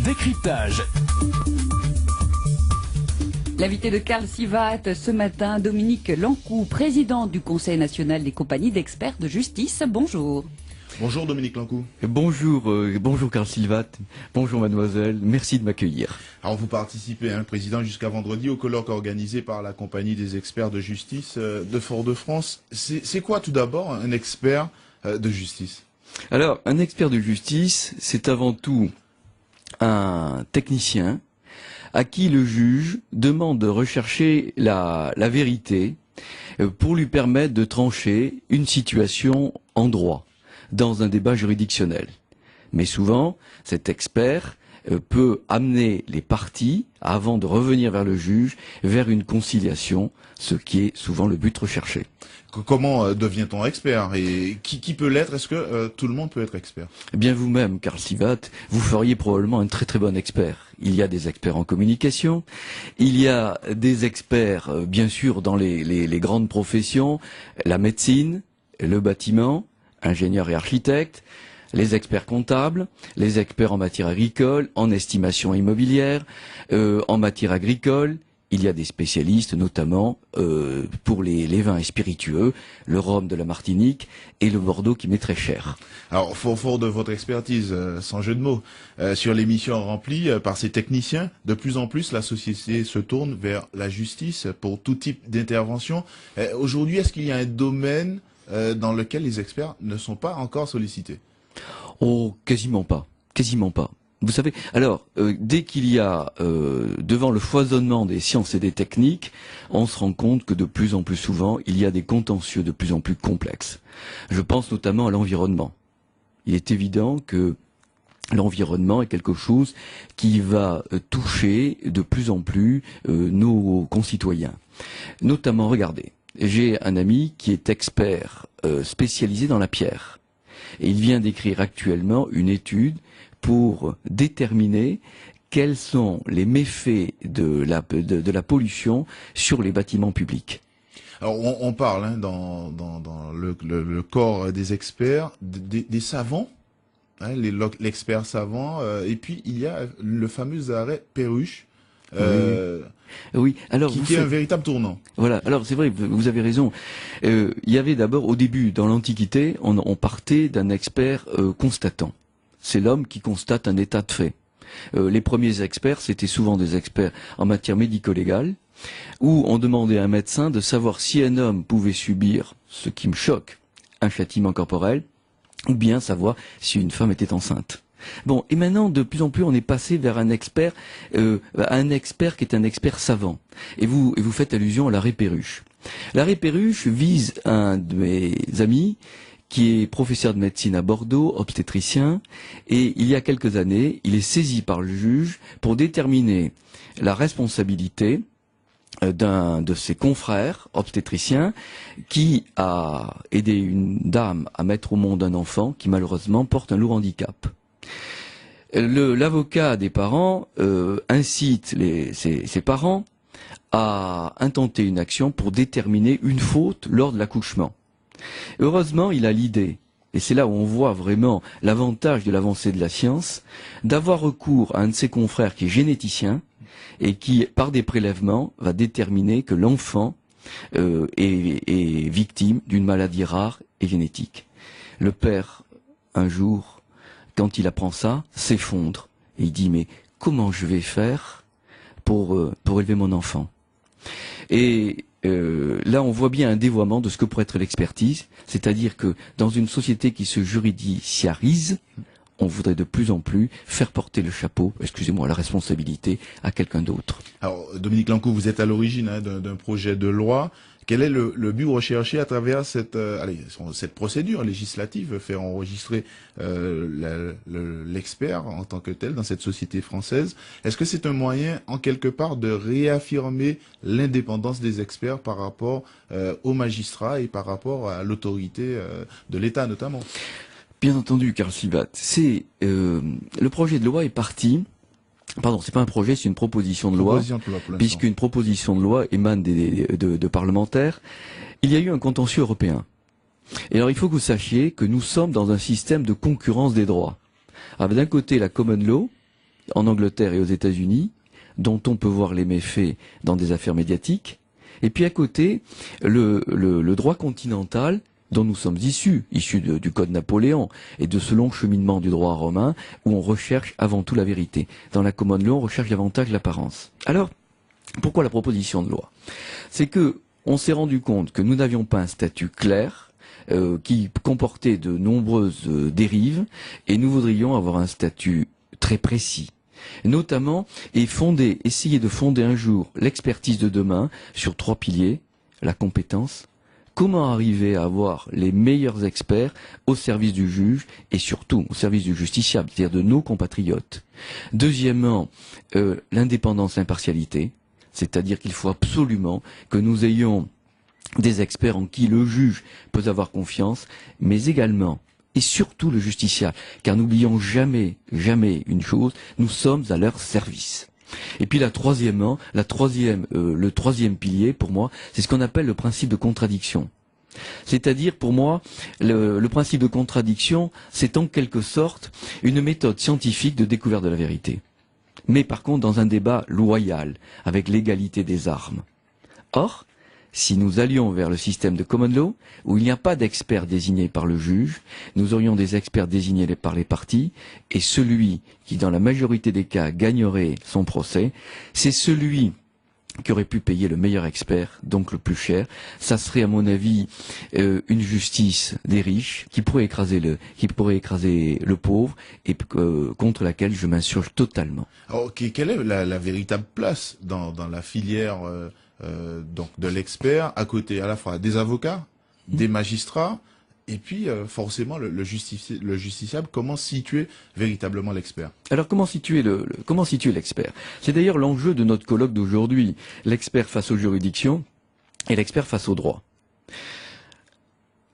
Décryptage. L'invité de Karl Sivat ce matin, Dominique Lancou, président du Conseil national des compagnies d'experts de justice. Bonjour. Bonjour Dominique Lancou. Bonjour Karl Sivat, bonjour mademoiselle, merci de m'accueillir. Alors vous participez, président, jusqu'à vendredi au colloque organisé par la compagnie des experts de justice de Fort-de-France. C'est quoi tout d'abord un expert de justice? Alors, un expert de justice, c'est avant tout un technicien à qui le juge demande de rechercher la vérité pour lui permettre de trancher une situation en droit, dans un débat juridictionnel. Mais souvent, cet expert peut amener les parties, avant de revenir vers le juge, vers une conciliation, ce qui est souvent le but recherché. Comment devient-on expert et qui peut l'être? Est-ce que tout le monde peut être expert? Eh bien vous-même, Karl Sivat, vous feriez probablement un très très bon expert. Il y a des experts en communication, il y a des experts, bien sûr, dans les grandes professions, la médecine, le bâtiment, ingénieurs et architectes, les experts comptables, les experts en matière agricole, en estimation immobilière, en matière agricole. Il y a des spécialistes, notamment pour les vins et spiritueux, le rhum de la Martinique et le Bordeaux qui m'est très cher. Alors, fort de votre expertise, sans jeu de mots, sur les missions remplies par ces techniciens, de plus en plus, la société se tourne vers la justice pour tout type d'intervention. Aujourd'hui, est-ce qu'il y a un domaine dans lequel les experts ne sont pas encore sollicités? Oh, quasiment pas. Quasiment pas. Vous savez, alors, dès qu'il y a, devant le foisonnement des sciences et des techniques, on se rend compte que de plus en plus souvent, il y a des contentieux de plus en plus complexes. Je pense notamment à l'environnement. Il est évident que l'environnement est quelque chose qui va toucher de plus en plus nos concitoyens. Notamment, regardez, j'ai un ami qui est expert spécialisé dans la pierre. Et il vient d'écrire actuellement une étude pour déterminer quels sont les méfaits de la pollution sur les bâtiments publics. Alors on parle dans le corps des experts, des savants, l'expert savant, et puis il y a le fameux arrêt Perruche. Oui. Alors qui est un véritable tournant. Voilà. Alors c'est vrai, vous avez raison. Il y avait d'abord, au début, dans l'Antiquité, on partait d'un expert constatant. C'est l'homme qui constate un état de fait. Les premiers experts, c'était souvent des experts en matière médico-légale, où on demandait à un médecin de savoir si un homme pouvait subir, ce qui me choque, un châtiment corporel, ou bien savoir si une femme était enceinte. Bon, et maintenant, de plus en plus, on est passé vers un expert qui est un expert savant. Et vous faites allusion à l'arrêt Perruche. L'arrêt Perruche vise un de mes amis qui est professeur de médecine à Bordeaux, obstétricien, et il y a quelques années, il est saisi par le juge pour déterminer la responsabilité d'un de ses confrères obstétriciens qui a aidé une dame à mettre au monde un enfant qui malheureusement porte un lourd handicap. L'avocat des parents incite ses parents à intenter une action pour déterminer une faute lors de l'accouchement. Heureusement, il a l'idée, et c'est là où on voit vraiment l'avantage de l'avancée de la science, d'avoir recours à un de ses confrères qui est généticien et qui, par des prélèvements, va déterminer que l'enfant est victime d'une maladie rare et génétique. Le père, un jour, quand il apprend ça, s'effondre et il dit mais comment je vais faire pour élever mon enfant? Et là, on voit bien un dévoiement de ce que pourrait être l'expertise, c'est-à-dire que dans une société qui se judiciarise, on voudrait de plus en plus faire porter le chapeau, la responsabilité à quelqu'un d'autre. Alors, Dominique Lancou, vous êtes à l'origine d'un projet de loi. Quel est le but recherché à travers cette procédure législative, faire enregistrer l'expert en tant que tel dans cette société française? Est-ce que c'est un moyen, en quelque part, de réaffirmer l'indépendance des experts par rapport aux magistrats et par rapport à l'autorité de l'État notamment? Bien entendu, Karl Sivat. Le projet de loi est parti. Pardon, c'est pas un projet, c'est une proposition de loi, puisqu'une proposition de loi émane de parlementaires. Il y a eu un contentieux européen. Et alors, il faut que vous sachiez que nous sommes dans un système de concurrence des droits. avec d'un côté la common law, en Angleterre et aux États-Unis, dont on peut voir les méfaits dans des affaires médiatiques, et puis à côté, le droit continental, dont nous sommes issus du Code Napoléon et de ce long cheminement du droit romain, où on recherche avant tout la vérité. Dans la common law, on recherche davantage l'apparence. Alors, pourquoi la proposition de loi? C'est que on s'est rendu compte que nous n'avions pas un statut clair, qui comportait de nombreuses dérives, et nous voudrions avoir un statut très précis. Notamment, essayer de fonder un jour l'expertise de demain sur 3 piliers: la compétence, comment arriver à avoir les meilleurs experts au service du juge et surtout au service du justiciable, c'est-à-dire de nos compatriotes. Deuxièmement, l'indépendance, l'impartialité, c'est-à-dire qu'il faut absolument que nous ayons des experts en qui le juge peut avoir confiance, mais également et surtout le justiciable, car n'oublions jamais, jamais une chose, nous sommes à leur service. Et puis le troisième pilier, pour moi, c'est ce qu'on appelle le principe de contradiction. C'est-à-dire, pour moi, le principe de contradiction, c'est en quelque sorte une méthode scientifique de découverte de la vérité. Mais par contre, dans un débat loyal, avec l'égalité des armes. Or, si nous allions vers le système de common law, où il n'y a pas d'experts désignés par le juge, nous aurions des experts désignés par les parties, et celui qui, dans la majorité des cas, gagnerait son procès, c'est celui qui aurait pu payer le meilleur expert, donc le plus cher. Ça serait, à mon avis, une justice des riches qui pourrait écraser le pauvre et contre laquelle je m'insurge totalement. Alors, quelle est la véritable place dans la filière donc de l'expert, à côté à la fois des avocats, des magistrats, et puis forcément le justiciable? Comment situer véritablement l'expert? Alors comment situer l'expert? C'est d'ailleurs l'enjeu de notre colloque d'aujourd'hui, l'expert face aux juridictions et l'expert face au droit.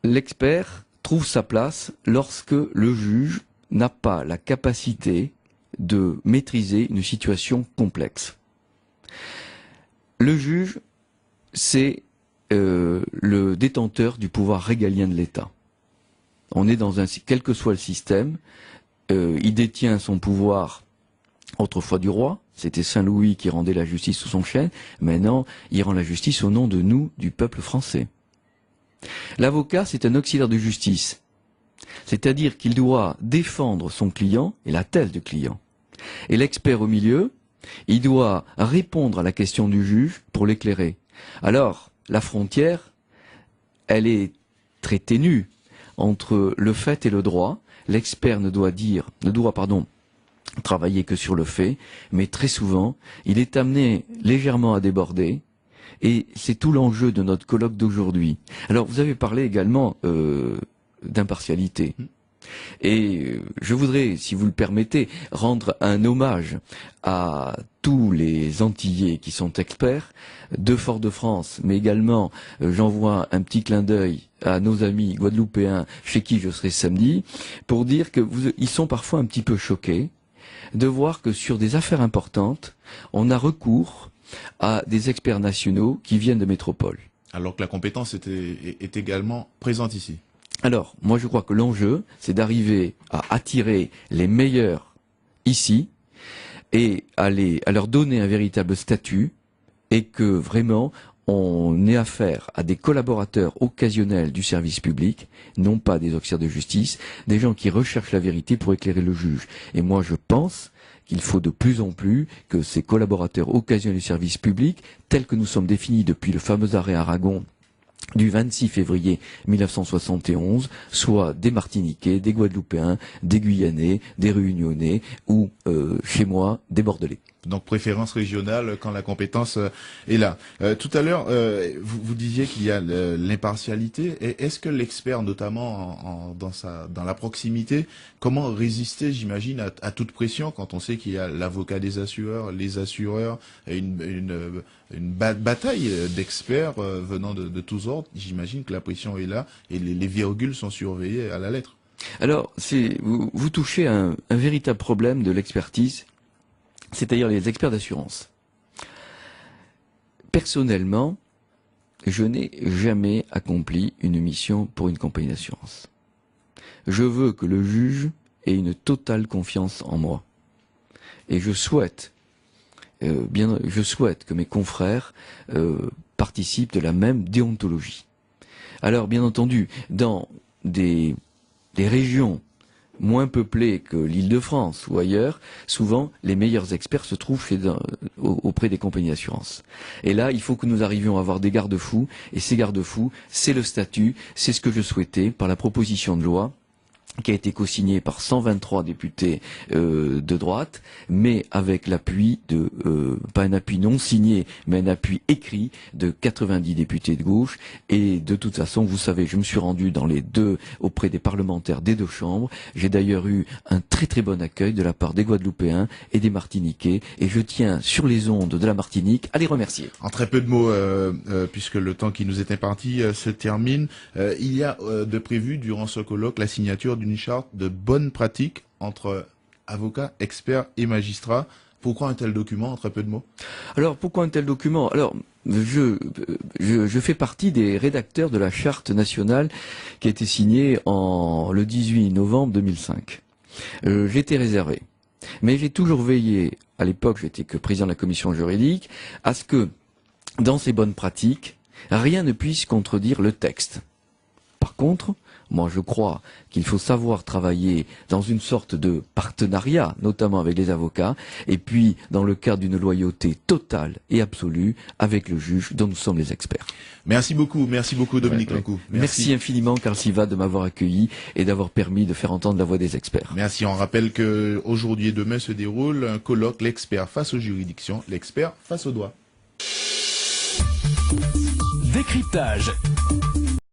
L'expert trouve sa place lorsque le juge n'a pas la capacité de maîtriser une situation complexe. Le juge, c'est le détenteur du pouvoir régalien de l'État. On est quel que soit le système, il détient son pouvoir autrefois du roi. C'était Saint-Louis qui rendait la justice sous son chêne. Maintenant, il rend la justice au nom de nous, du peuple français. L'avocat, c'est un auxiliaire de justice. C'est-à-dire qu'il doit défendre son client et la thèse du client. Et l'expert au milieu, il doit répondre à la question du juge pour l'éclairer. Alors, la frontière, elle est très ténue entre le fait et le droit. L'expert ne doit travailler que sur le fait, mais très souvent, il est amené légèrement à déborder, et c'est tout l'enjeu de notre colloque d'aujourd'hui. Alors, vous avez parlé également d'impartialité. Et je voudrais, si vous le permettez, rendre un hommage à tous les Antillais qui sont experts de Fort-de-France, mais également j'envoie un petit clin d'œil à nos amis guadeloupéens chez qui je serai samedi, pour dire que ils sont parfois un petit peu choqués de voir que sur des affaires importantes, on a recours à des experts nationaux qui viennent de métropole. Alors que la compétence est également présente ici. Alors, moi je crois que l'enjeu, c'est d'arriver à attirer les meilleurs ici et à leur donner un véritable statut, et que vraiment on ait affaire à des collaborateurs occasionnels du service public, non pas des auxiliaires de justice, des gens qui recherchent la vérité pour éclairer le juge. Et moi je pense qu'il faut de plus en plus que ces collaborateurs occasionnels du service public, tels que nous sommes définis depuis le fameux arrêt Aragon du 26 février 1971, soit des Martiniquais, des Guadeloupéens, des Guyanais, des Réunionnais ou, chez moi, des Bordelais. Donc préférence régionale quand la compétence est là. Tout à l'heure, vous disiez qu'il y a l'impartialité. Est-ce que l'expert, notamment dans la proximité, comment résister, j'imagine, à toute pression quand on sait qu'il y a l'avocat des assureurs, les assureurs, une bataille d'experts venant de tous ordres? J'imagine que la pression est là et les virgules sont surveillées à la lettre. Alors, vous touchez à un véritable problème de l'expertise, c'est-à-dire les experts d'assurance. Personnellement, je n'ai jamais accompli une mission pour une compagnie d'assurance. Je veux que le juge et une totale confiance en moi. Et je souhaite que mes confrères participent de la même déontologie. Alors, bien entendu, dans des régions moins peuplées que l'Île-de-France ou ailleurs, souvent les meilleurs experts se trouvent auprès des compagnies d'assurance. Et là, il faut que nous arrivions à avoir des garde-fous, et ces garde-fous, c'est le statut, c'est ce que je souhaitais par la proposition de loi qui a été co-signé par 123 députés de droite, mais avec l'appui pas un appui non signé, mais un appui écrit de 90 députés de gauche. Et de toute façon, vous savez, je me suis rendu auprès des parlementaires des deux chambres. J'ai d'ailleurs eu un très très bon accueil de la part des Guadeloupéens et des Martiniquais, et je tiens sur les ondes de la Martinique à les remercier. En très peu de mots, puisque le temps qui nous est imparti se termine, il y a de prévu durant ce colloque la signature d'une charte de bonnes pratiques entre avocats, experts et magistrats. Pourquoi un tel document en très peu de mots? Alors, pourquoi un tel document? Alors, je fais partie des rédacteurs de la charte nationale qui a été signée le 18 novembre 2005. J'étais réservé. Mais j'ai toujours veillé, à l'époque j'étais que président de la commission juridique, à ce que, dans ces bonnes pratiques, rien ne puisse contredire le texte. Par contre, moi, je crois qu'il faut savoir travailler dans une sorte de partenariat, notamment avec les avocats, et puis dans le cadre d'une loyauté totale et absolue avec le juge dont nous sommes les experts. Merci beaucoup Dominique Lancou. Merci infiniment Karl Siva de m'avoir accueilli et d'avoir permis de faire entendre la voix des experts. Merci, on rappelle que aujourd'hui et demain se déroule un colloque, l'expert face aux juridictions, l'expert face aux droits. Décryptage.